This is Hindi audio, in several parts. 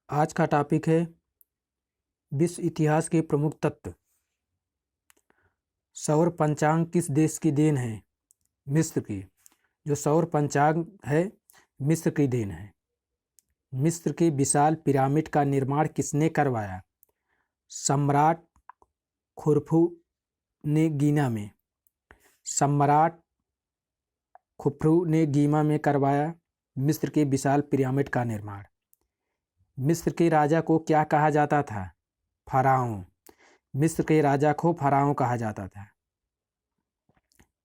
आज का टॉपिक है विश्व इतिहास के प्रमुख तत्व। सौर पंचांग किस देश की देन है? मिस्र की। जो सौर पंचांग है मिस्र की देन है। मिस्र के विशाल पिरामिड का निर्माण किसने करवाया? सम्राट खुरफू ने गीना में। सम्राट खुफरू ने गीमा में करवाया मिस्र के विशाल पिरामिड का निर्माण। मिस्र के राजा को क्या कहा जाता था? फराओं। मिस्र के राजा को फराओं कहा जाता था।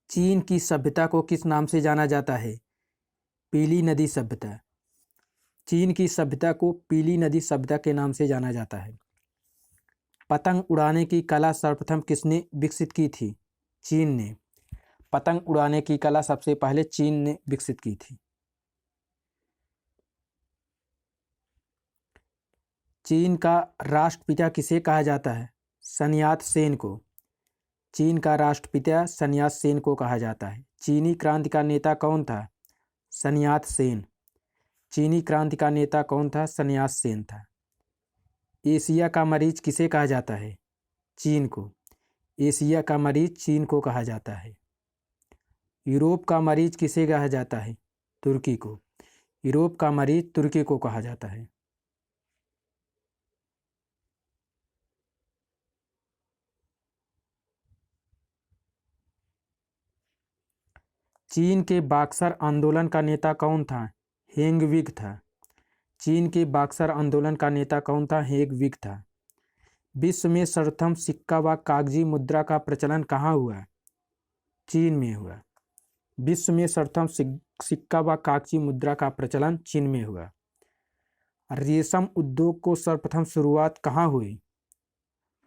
चीन की सभ्यता को किस नाम से जाना जाता है? पीली नदी सभ्यता। चीन की सभ्यता को पीली नदी सभ्यता के नाम से जाना जाता है। पतंग उड़ाने की कला सर्वप्रथम किसने विकसित की थी? चीन ने। पतंग उड़ाने की कला सबसे पहले चीन ने विकसित की थी। चीन का राष्ट्रपिता किसे कहा जाता है? सन यात सेन को। चीन का राष्ट्रपिता सन यात सेन को कहा जाता है। चीनी क्रांति का नेता कौन था? सन यात सेन। चीनी क्रांति का नेता कौन था? सन यात सेन था। एशिया का मरीज किसे कहा जाता है? चीन को। एशिया का मरीज चीन को कहा जाता है। यूरोप का मरीज किसे कहा जाता है? तुर्की को। यूरोप का मरीज तुर्की को कहा जाता है। चीन के बक्सर आंदोलन का नेता कौन था? हेंगविग था। चीन के बक्सर आंदोलन का नेता कौन था? हेंगविग था। विश्व में सर्वप्रथम सिक्का व कागजी मुद्रा का प्रचलन कहाँ हुआ? चीन में हुआ। विश्व में सर्वप्रथम सिक्का व कागजी मुद्रा का प्रचलन चीन में हुआ। रेशम उद्योग को सर्वप्रथम शुरुआत कहाँ हुई?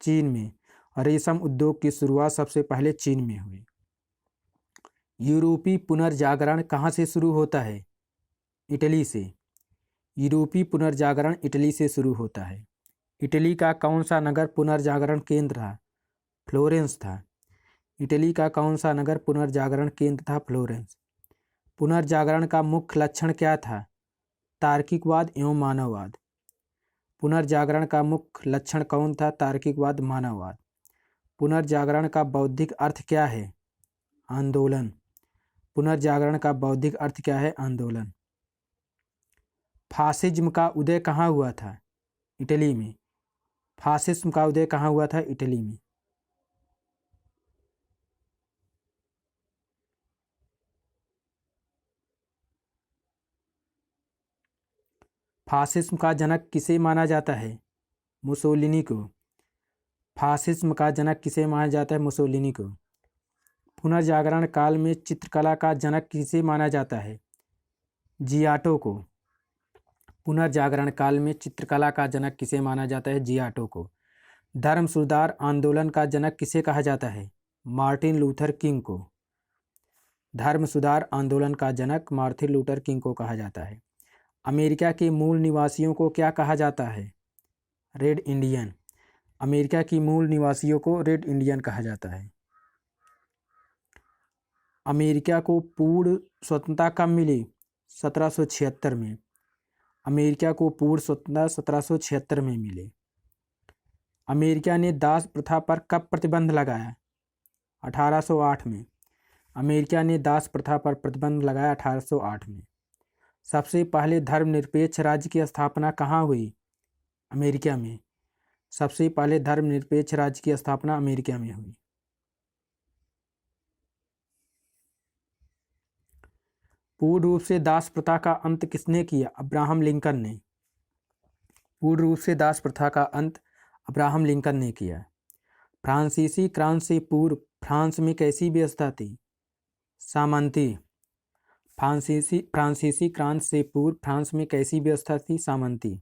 चीन में। रेशम उद्योग की शुरुआत सबसे पहले चीन में हुई। यूरोपीय पुनर्जागरण कहाँ से शुरू होता है? इटली से। यूरोपीय पुनर्जागरण इटली से शुरू होता है। इटली का कौन सा नगर पुनर्जागरण केंद्र था? फ्लोरेंस था। इटली का कौन सा नगर पुनर्जागरण केंद्र था? फ्लोरेंस। पुनर्जागरण का मुख्य लक्षण क्या था? तार्किकवाद एवं मानववाद। पुनर्जागरण का मुख्य लक्षण कौन था? तार्किकवाद, मानववाद। पुनर्जागरण का बौद्धिक अर्थ क्या है? आंदोलन। पुनर्जागरण का बौद्धिक अर्थ क्या है? आंदोलन। फासिज्म का उदय कहाँ हुआ था? इटली में। फासिज्म का उदय कहाँ हुआ था? इटली में। फासिज्म का जनक किसे माना जाता है? मुसोलिनी को। फासिज्म का जनक किसे माना जाता है? मुसोलिनी को। पुनर्जागरण काल में चित्रकला का जनक किसे माना जाता है? जियाटो को। पुनर्जागरण काल में चित्रकला का जनक किसे माना जाता है? जियाटो को। धर्म सुधार आंदोलन का जनक किसे कहा जाता है? मार्टिन लूथर किंग को। धर्म सुधार आंदोलन का जनक मार्टिन लूथर किंग को कहा जाता है। अमेरिका के मूल निवासियों को क्या कहा जाता है? Red Indian. अमेरिका की मूल निवासियों को रेड इंडियन कहा जाता है। अमेरिका को पूर्ण स्वतंत्रता कब मिली? 1776 में। अमेरिका को पूर्ण स्वतंत्रता 1776 में मिली। अमेरिका ने दास प्रथा पर कब प्रतिबंध लगाया? 1808 में। अमेरिका ने दास प्रथा पर प्रतिबंध लगाया 1808 में। सबसे पहले धर्मनिरपेक्ष राज्य की स्थापना कहाँ हुई? अमेरिका में। सबसे पहले धर्मनिरपेक्ष राज्य की स्थापना अमेरिका में हुई। पूर्ण रूप से दास प्रथा का अंत किसने किया? अब्राहम लिंकन ने। पूर्ण रूप से दास प्रथा का अंत अब्राहम लिंकन ने किया। फ्रांसीसी क्रांति से पूर्व फ्रांस में कैसी व्यवस्था थी? सामंती। फ्रांसीसी क्रांति से पूर्व फ्रांस में कैसी व्यवस्था थी? सामंती।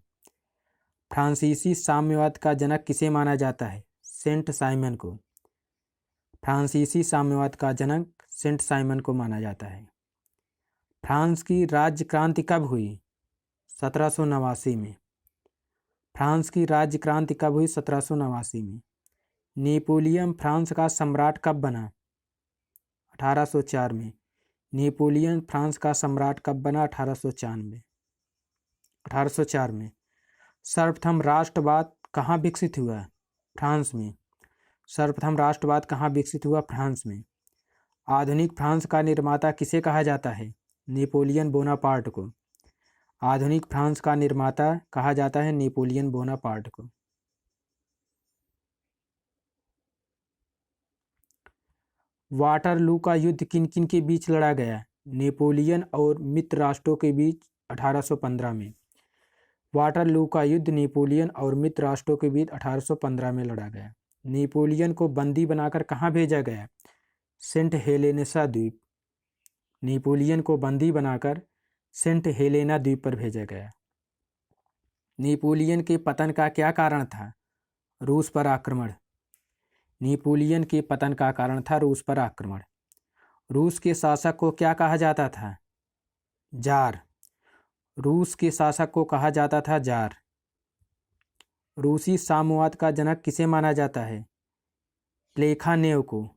फ्रांसीसी साम्यवाद का जनक किसे माना जाता है? सेंट साइमन को। फ्रांसीसी साम्यवाद का जनक सेंट साइमन को माना जाता है। फ्रांस की राज्य क्रांति कब हुई? 1789 में। फ्रांस की राज्य क्रांति कब हुई? 1789 में। नेपोलियन फ्रांस का सम्राट कब बना? 1804 में। नेपोलियन फ्रांस का सम्राट कब बना? 1804 में। सर्वप्रथम राष्ट्रवाद कहाँ विकसित हुआ? फ्रांस में। सर्वप्रथम राष्ट्रवाद कहाँ विकसित हुआ? फ्रांस में। आधुनिक फ्रांस का निर्माता किसे कहा जाता है? नेपोलियन बोनापार्ट को। आधुनिक फ्रांस का निर्माता कहा जाता है नेपोलियन बोनापार्ट को। वाटरलू का युद्ध किन किन के बीच लड़ा गया? नेपोलियन और मित्र राष्ट्रों के बीच 1815 में। वाटरलू का युद्ध नेपोलियन और मित्र राष्ट्रों के बीच 1815 में लड़ा गया। नेपोलियन को बंदी बनाकर कहाँ भेजा गया? सेंट हेलेनेसा द्वीप। नेपोलियन को बंदी बनाकर सेंट हेलेना द्वीप पर भेजा गया। नेपोलियन के पतन का क्या कारण था? रूस पर आक्रमण। नेपोलियन के पतन का कारण था रूस पर आक्रमण। रूस के शासक को क्या कहा जाता था? जार। रूस के शासक को कहा जाता था जार। रूसी साम्यवाद का जनक किसे माना जाता है? प्लेखानेव को।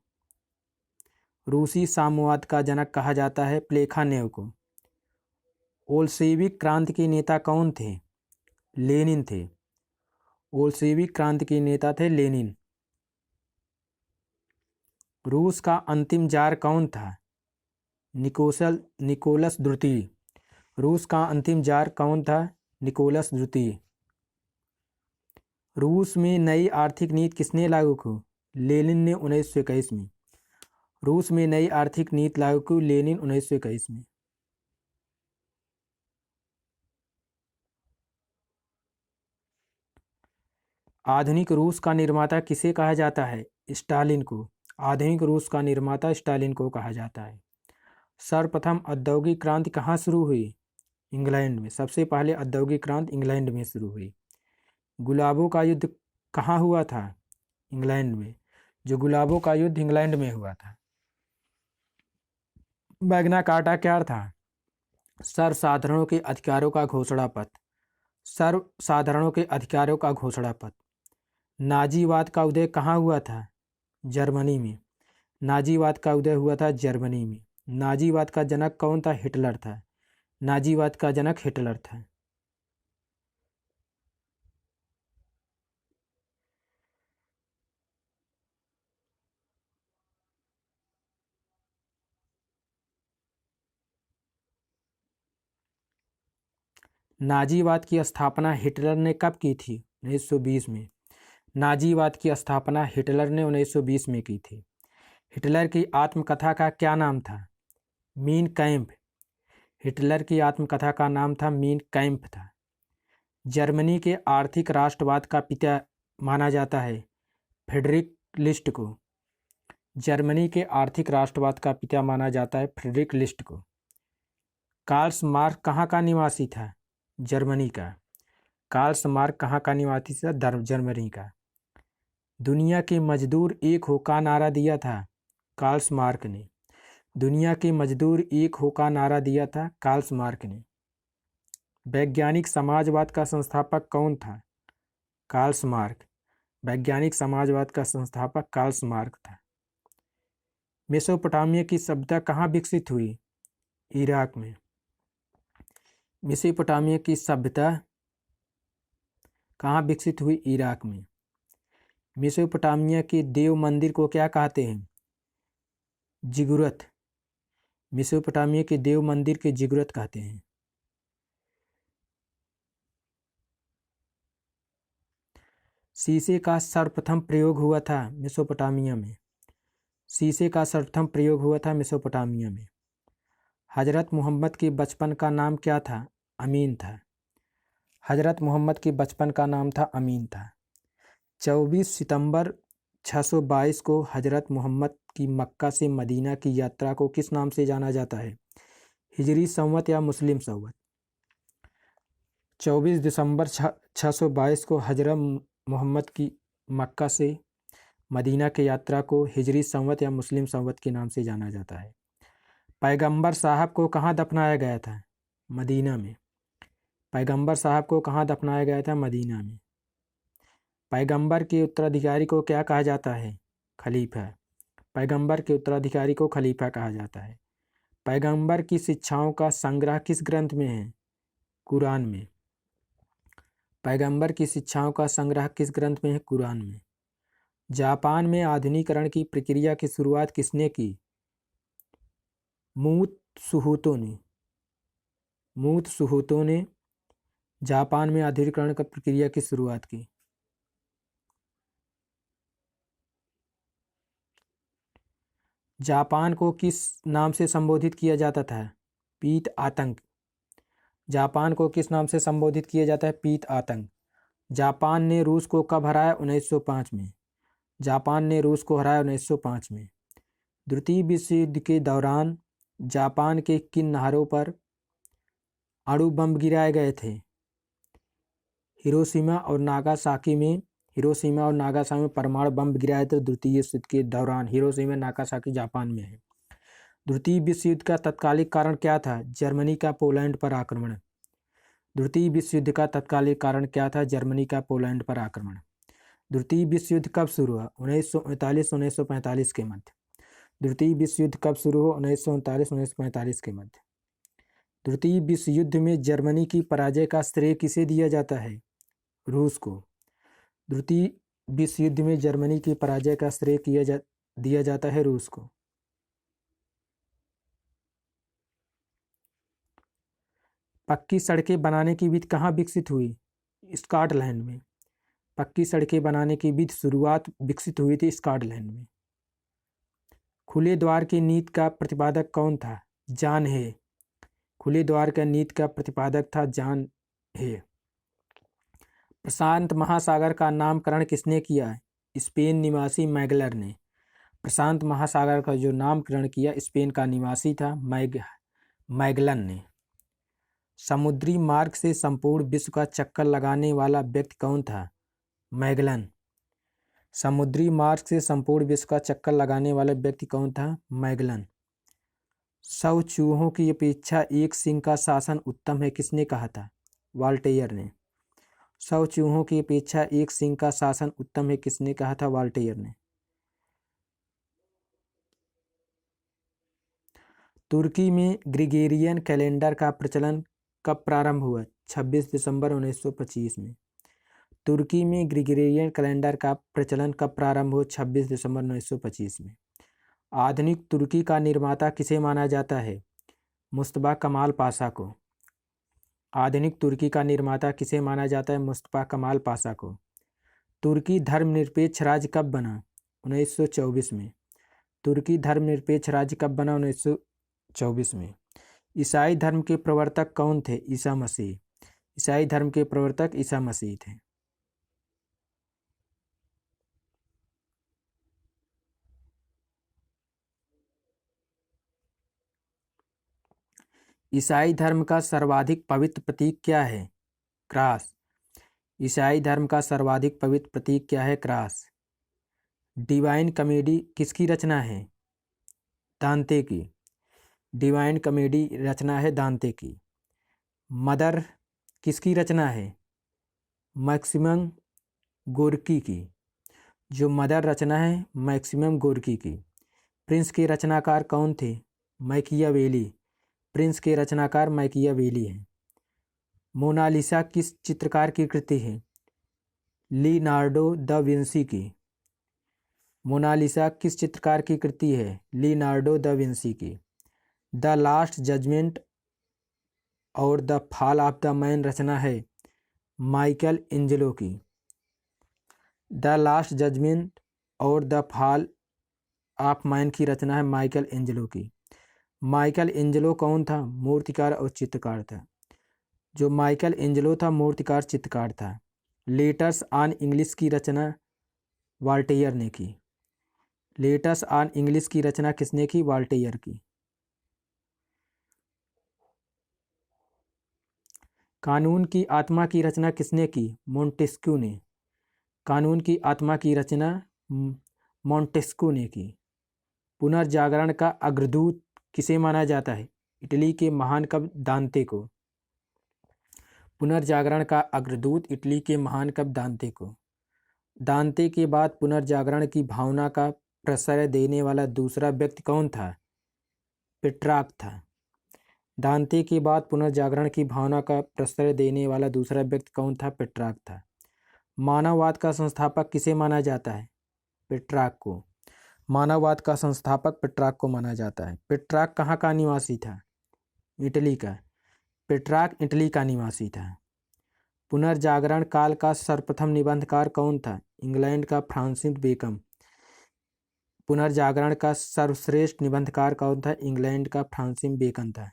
रूसी साम्यवाद का जनक कहा जाता है प्लेखानेव को। बोल्शेविक क्रांति के नेता कौन थे? लेनिन थे। बोल्शेविक क्रांति के नेता थे लेनिन। रूस का अंतिम जार कौन था? निकोलस द्वितीय। रूस का अंतिम जार कौन था? निकोलस द्वितीय। रूस में नई आर्थिक नीति किसने लागू की? लेनिन ने 1921 में। रूस में नई आर्थिक नीति लागू की लेनिन 1921 में। आधुनिक रूस का निर्माता किसे कहा जाता है? स्टालिन को। आधुनिक रूस का निर्माता स्टालिन को कहा जाता है। सर्वप्रथम औद्योगिक क्रांति कहाँ शुरू हुई? इंग्लैंड में। सबसे पहले औद्योगिक क्रांति इंग्लैंड में शुरू हुई। गुलाबों का युद्ध कहाँ हुआ था? इंग्लैंड में। जो गुलाबों का युद्ध इंग्लैंड में हुआ था। मैग्ना कार्टा क्या था? सर्वसाधारणों के अधिकारों का घोषणा पत्र। सर्वसाधारणों के अधिकारों का घोषणा पत्र। नाजीवाद का उदय कहाँ हुआ था? जर्मनी में। नाजीवाद का उदय हुआ था जर्मनी में। नाजीवाद का जनक कौन था? हिटलर था। नाजीवाद का जनक हिटलर था। नाजीवाद की स्थापना हिटलर ने कब की थी? 1920 में। नाजीवाद की स्थापना हिटलर ने 1920 में की थी। हिटलर की आत्मकथा का क्या नाम था? Mean camp. हिटलर की आत्मकथा का नाम था मीन कैम्प था। जर्मनी के आर्थिक राष्ट्रवाद का पिता माना जाता है फ्रेडरिक लिस्ट को। जर्मनी के आर्थिक राष्ट्रवाद का पिता माना जाता है फ्रेडरिक लिस्ट को। कार्ल मार्क्स कहाँ का निवासी था? जर्मनी का। कार्ल मार्क्स कहाँ का निवासी था? जर्मनी का। दुनिया के मजदूर एक हो का नारा दिया था कार्ल मार्क्स ने। दुनिया के मजदूर एक हो का नारा दिया था कार्ल मार्क्स ने। वैज्ञानिक समाजवाद का संस्थापक कौन था? Karl Marx. वैज्ञानिक समाजवाद का संस्थापक कार्ल मार्क्स था। मेसोपोटामिया की सभ्यता कहाँ विकसित हुई? इराक में। मेसोपोटामिया की सभ्यता कहाँ विकसित हुई? इराक में। मेसोपोटामिया के देव मंदिर को क्या कहते हैं? जिगुरत। मेसोपोटामिया के देव मंदिर के जिगुरत कहते हैं। शीशे का सर्वप्रथम प्रयोग हुआ था मेसोपोटामिया में। शीशे का सर्वप्रथम प्रयोग हुआ था मेसोपोटामिया में। हजरत मोहम्मद के बचपन का नाम क्या था? अमीन था। हजरत मोहम्मद के बचपन का नाम था अमीन था। 24 सितंबर 622 को हजरत मोहम्मद की मक्का से मदीना की यात्रा को किस नाम से जाना जाता है? हिजरी संवत या मुस्लिम संवत? 24 दिसंबर 622 को हजरत मोहम्मद की मक्का से मदीना की यात्रा को हिजरी संवत या मुस्लिम संवत के नाम से जाना जाता है। पैगंबर साहब को कहाँ दफनाया गया था? मदीना में। पैगंबर साहब को कहाँ दफनाया गया था? मदीना में। पैगंबर के उत्तराधिकारी को क्या कहा जाता है? खलीफा। पैगंबर के उत्तराधिकारी को खलीफा कहा जाता है। पैगंबर की शिक्षाओं का संग्रह किस ग्रंथ में है? कुरान में। पैगंबर की शिक्षाओं का संग्रह किस ग्रंथ में है? कुरान में। जापान में आधुनिकीकरण की प्रक्रिया की शुरुआत किसने की? मूत्सुहोतो ने जापान में आधुनिकीकरण की प्रक्रिया की शुरुआत की। जापान को किस नाम से संबोधित किया जाता था? पीत आतंक। जापान को किस नाम से संबोधित किया जाता है? पीत आतंक। जापान ने रूस को कब हराया? 1905 में। जापान ने रूस को हराया 1905 में। द्वितीय विश्व युद्ध के दौरान जापान के किन नहरों पर अणु बम गिराए गए थे? हिरोशिमा और नागासाकी में परमाणु बम गिराए थे द्वितीय विश्व युद्ध के दौरान। हिरोशिमा नागासाकी जापान में है। द्वितीय विश्व युद्ध का तत्कालिक कारण क्या था? जर्मनी का पोलैंड पर आक्रमण। द्वितीय विश्व युद्ध का तत्कालिक कारण क्या था? जर्मनी का पोलैंड पर आक्रमण। द्वितीय विश्व युद्ध कब शुरू हुआ? 1939-1945 के मध्य। द्वितीय विश्व युद्ध कब शुरू हुआ? 1939-1945 के मध्य। द्वितीय विश्व युद्ध में जर्मनी की पराजय का श्रेय किसे दिया जाता है? रूस को। द्वितीय विश्व युद्ध में जर्मनी की पराजय का श्रेय दिया जाता है रूस को। पक्की सड़कें बनाने की विधि कहाँ विकसित हुई? स्कॉटलैंड में। पक्की सड़कें बनाने की विधि शुरुआत विकसित हुई थी स्कॉटलैंड में। खुले द्वार की नीति का प्रतिपादक कौन था? जॉन हे। खुले द्वार का नीति का प्रतिपादक था जॉन हे। प्रशांत महासागर का नामकरण किसने किया है? स्पेन निवासी मैगलर ने। प्रशांत महासागर का जो नामकरण किया स्पेन का निवासी था मैगलन ने। समुद्री मार्ग से संपूर्ण विश्व का चक्कर लगाने वाला व्यक्ति कौन था? मैगलन। समुद्री मार्ग से संपूर्ण विश्व का चक्कर लगाने वाला व्यक्ति कौन था? मैगलन। 100 चूहों की अपेक्षा एक सिंह का शासन उत्तम है किसने कहा था? वॉल्टेयर ने। 100 चूहों की अपेक्षा एक सिंह का शासन उत्तम है किसने कहा था? वॉल्टेयर ने। तुर्की में ग्रिगोरियन कैलेंडर का प्रचलन कब प्रारंभ हुआ? 26 दिसंबर 1925 में। तुर्की में ग्रिगोरियन कैलेंडर का प्रचलन कब प्रारंभ हुआ? 26 दिसंबर 1925 में। आधुनिक तुर्की का निर्माता किसे माना जाता है? मुस्तफा कमाल पाशा को। आधुनिक तुर्की का निर्माता किसे माना जाता है? मुस्तफा कमाल पाशा को। तुर्की धर्मनिरपेक्ष राज्य कब बना? 1924 में। तुर्की धर्मनिरपेक्ष राज्य कब बना? 1924 में। ईसाई धर्म के प्रवर्तक कौन थे? ईसा मसीह। ईसाई धर्म के प्रवर्तक ईसा मसीह थे। ईसाई धर्म का सर्वाधिक पवित्र प्रतीक क्या है? क्रॉस। ईसाई धर्म का सर्वाधिक पवित्र प्रतीक क्या है? क्रॉस। डिवाइन कॉमेडी किसकी रचना है? दांते की। डिवाइन कॉमेडी रचना है दांते की। मदर किसकी रचना है? मैक्सिमम गोर्की की। जो मदर रचना है मैक्सिमम गोर्की की। प्रिंस के रचनाकार कौन थे? मैकियावेली। प्रिंस के रचनाकार मैकियावेली हैं। मोनालिसा किस चित्रकार की कृति है? लियोनार्डो दा विंसी की। मोनालिसा किस चित्रकार की कृति है? लियोनार्डो दा विंसी की। द लास्ट जजमेंट और the fall of the man रचना है माइकल एंजेलो की। द लास्ट जजमेंट और द फॉल ऑफ मैन की रचना है माइकल एंजेलो की। माइकल एंजेलो कौन था? मूर्तिकार और चित्रकार था। जो माइकल एंजेलो था मूर्तिकार चित्रकार था। लेटर्स ऑन इंग्लिश की रचना वॉल्टेयर ने की। लेटर्स ऑन इंग्लिश की रचना किसने की? वॉल्टेयर की। कानून की आत्मा की रचना किसने की? मोंटेस्क्यू ने। कानून की आत्मा की रचना मोंटेस्क्यू ने की। पुनर्जागरण का अग्रदूत किसे माना जाता है? इटली के महान कवि दांते को। पुनर्जागरण का अग्रदूत इटली के महान कवि दांते को। दांते के बाद पुनर्जागरण की भावना का प्रश्रय देने वाला दूसरा व्यक्ति कौन था? पेट्रार्क था। दांते के बाद पुनर्जागरण की भावना का प्रश्रय देने वाला दूसरा व्यक्ति कौन था? पेट्रार्क था। मानववाद का संस्थापक किसे माना जाता है? पेट्रार्क को। मानववाद का संस्थापक पेट्रार्क को माना जाता है। पेट्रार्क कहाँ का निवासी था? इटली का। पेट्रार्क इटली का निवासी था। पुनर्जागरण काल का सर्वप्रथम निबंधकार कौन था? इंग्लैंड का फ्रांसिस बेकन। पुनर्जागरण का सर्वश्रेष्ठ निबंधकार कौन था? इंग्लैंड का फ्रांसिस बेकन था।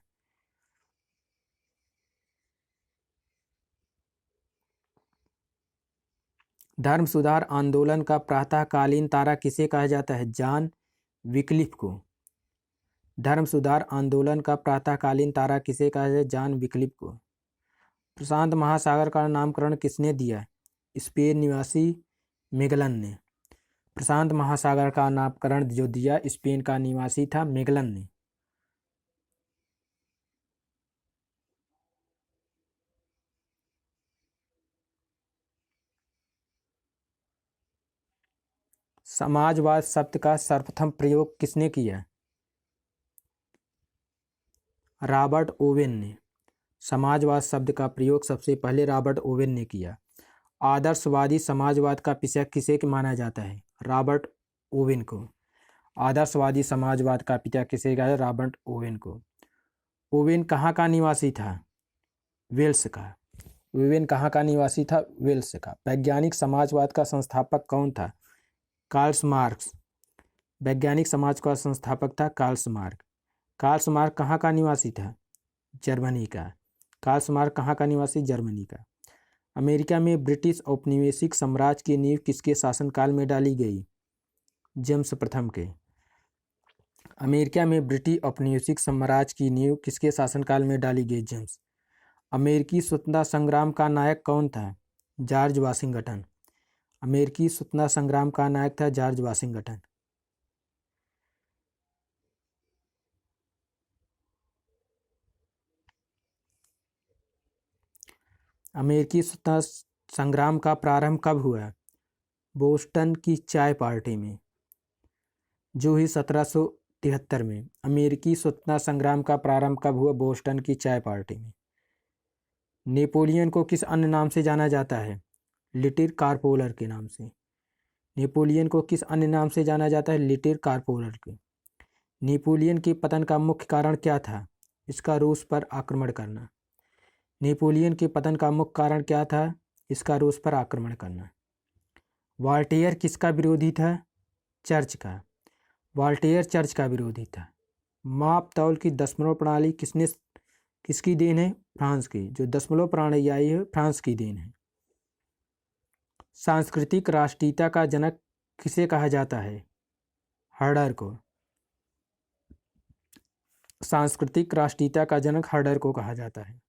धर्म सुधार आंदोलन का प्रातःकालीन तारा किसे कहा जाता है? जॉन विक्लिफ को। धर्म सुधार आंदोलन का प्रातःकालीन तारा किसे कहा जाता है? जॉन विक्लिफ को। प्रशांत महासागर का नामकरण किसने दिया? स्पेन निवासी मैगलन ने। प्रशांत महासागर का नामकरण जो दिया स्पेन का निवासी था मैगलन ने। समाजवाद शब्द का सर्वप्रथम प्रयोग किसने किया? रॉबर्ट ओवेन ने। समाजवाद शब्द का प्रयोग सबसे पहले रॉबर्ट ओवेन ने किया। आदर्शवादी समाजवाद का पिता किसे माना जाता है? रॉबर्ट ओवेन को। आदर्शवादी समाजवाद का पिता किसे कहा? रॉबर्ट ओवेन को। ओवेन कहाँ का निवासी था? वेल्स का। ओवेन कहाँ का निवासी था? वेल्स का। वैज्ञानिक समाजवाद का संस्थापक कौन था? Karl Marx. वैज्ञानिक समाज का संस्थापक था कार्ल मार्क्स। कार्ल मार्क्स कहाँ का निवासी था? जर्मनी का। कार्ल मार्क्स कहाँ का निवासी? जर्मनी का। अमेरिका में ब्रिटिश औपनिवेशिक साम्राज्य की नींव किसके शासनकाल में डाली गई? जेम्स प्रथम के। अमेरिका में ब्रिटिश औपनिवेशिक साम्राज्य की नींव किसके शासनकाल में डाली गई? जेम्स। अमेरिकी स्वतंत्रता संग्राम का नायक कौन था? George Washington. अमेरिकी स्वतंत्रता संग्राम का नायक था जॉर्ज वाशिंगटन। अमेरिकी स्वतंत्रता संग्राम का प्रारंभ कब हुआ? बोस्टन की चाय पार्टी में, जो ही 1773 में। अमेरिकी स्वतंत्रता संग्राम का प्रारंभ कब हुआ? बोस्टन की चाय पार्टी में। नेपोलियन को किस अन्य नाम से जाना जाता है? लिटिल कार्पोलर के नाम से। नेपोलियन को किस अन्य नाम से जाना जाता है? लिटिल कार्पोलर के। नेपोलियन के पतन का मुख्य कारण क्या था? इसका रूस पर आक्रमण करना। नेपोलियन के पतन का मुख्य कारण क्या था? इसका रूस पर आक्रमण करना। वॉल्टेयर किसका विरोधी था? चर्च का। वॉल्टेयर चर्च का विरोधी था। माप तौल की दशमलव प्रणाली किसकी देन है? फ्रांस की। जो दशमलव प्रणाली आई है फ्रांस की देन है। सांस्कृतिक राष्ट्रीयता का जनक किसे कहा जाता है? हर्डर को। सांस्कृतिक राष्ट्रीयता का जनक हर्डर को कहा जाता है।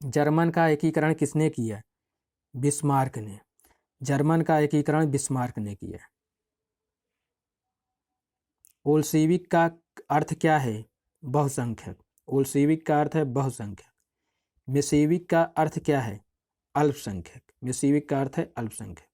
जर्मन का एकीकरण किसने किया? बिस्मार्क ने। जर्मन का एकीकरण बिस्मार्क ने किया। बोल्शेविक का अर्थ क्या है? बहुसंख्यक। बोल्शेविक का अर्थ है बहुसंख्यक। मेसेविक का अर्थ क्या है? अल्पसंख्यक। मेसेविक का अर्थ है अल्पसंख्यक।